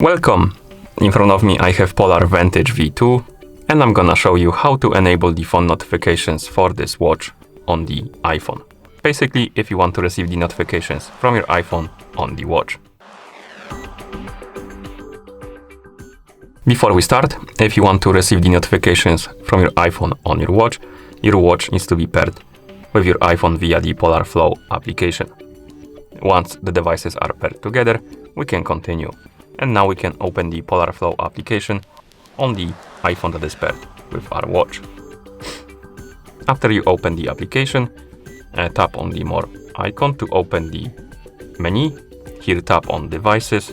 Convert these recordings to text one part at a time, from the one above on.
Welcome! In front of me I have Polar Vantage V2 and I'm gonna show you how to enable the phone notifications for this watch on the iPhone. Basically, if you want to receive the notifications from your iPhone on the watch. Before we start, if you want to receive the notifications from your iPhone on your watch needs to be paired with your iPhone via the Polar Flow application. Once the devices are paired together, we can continue. And now we can open the Polar Flow application on the iPhone that is paired with our watch. After you open the application, tap on the More icon to open the menu. Here tap on Devices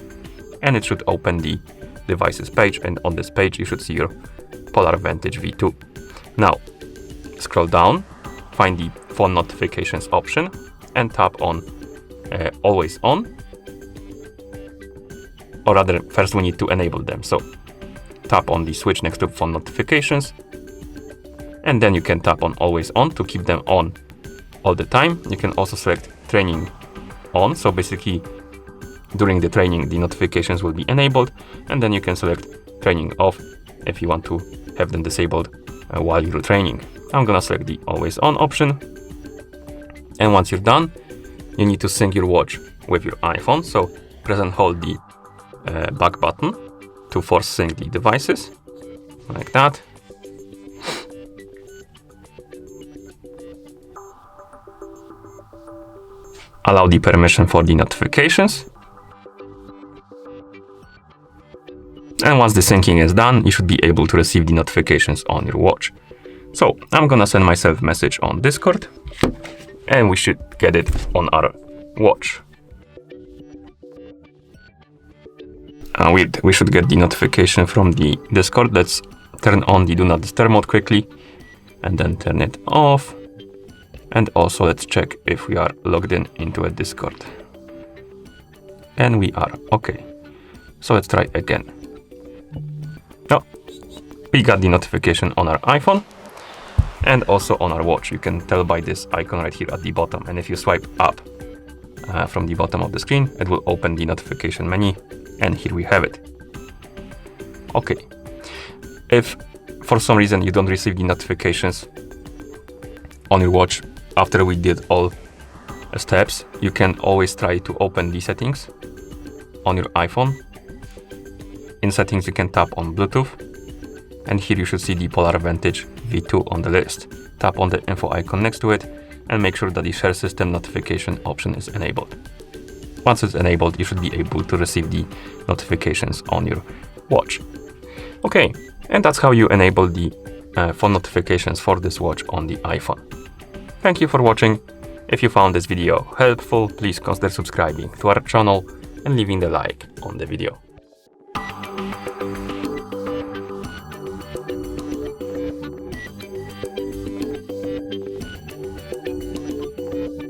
and it should open the Devices page, and on this page you should see your Polar Vantage V2. Now scroll down, find the phone notifications option and tap on Always On. Or rather, first we need to enable them. So tap on the switch next to phone notifications and then you can tap on Always On to keep them on all the time. You can also select Training On. So basically during the training the notifications will be enabled, and then you can select Training Off if you want to have them disabled while you're training. I'm gonna select the Always On option, and once you're done you need to sync your watch with your iPhone. So press and hold the back button to force sync the devices, like that. Allow the permission for the notifications. And once the syncing is done, you should be able to receive the notifications on your watch. So I'm gonna send myself a message on Discord and we should get it on our watch. We should get the notification from the Discord. Let's turn on the Do Not Disturb mode quickly and then turn it off. And also let's check if we are logged into a Discord. And we are. Okay. So let's try again. Oh, we got the notification on our iPhone and also on our watch. You can tell by this icon right here at the bottom. And if you swipe up from the bottom of the screen, it will open the notification menu. And here we have it. Okay. If for some reason you don't receive the notifications on your watch after we did all steps, you can always try to open the settings on your iPhone. In settings, you can tap on Bluetooth, and here you should see the Polar Vantage V2 on the list. Tap on the info icon next to it and make sure that the share system notification option is enabled. Once it's enabled, you should be able to receive the notifications on your watch. Okay, and that's how you enable the phone notifications for this watch on the iPhone. Thank you for watching. If you found this video helpful, please consider subscribing to our channel and leaving the like on the video.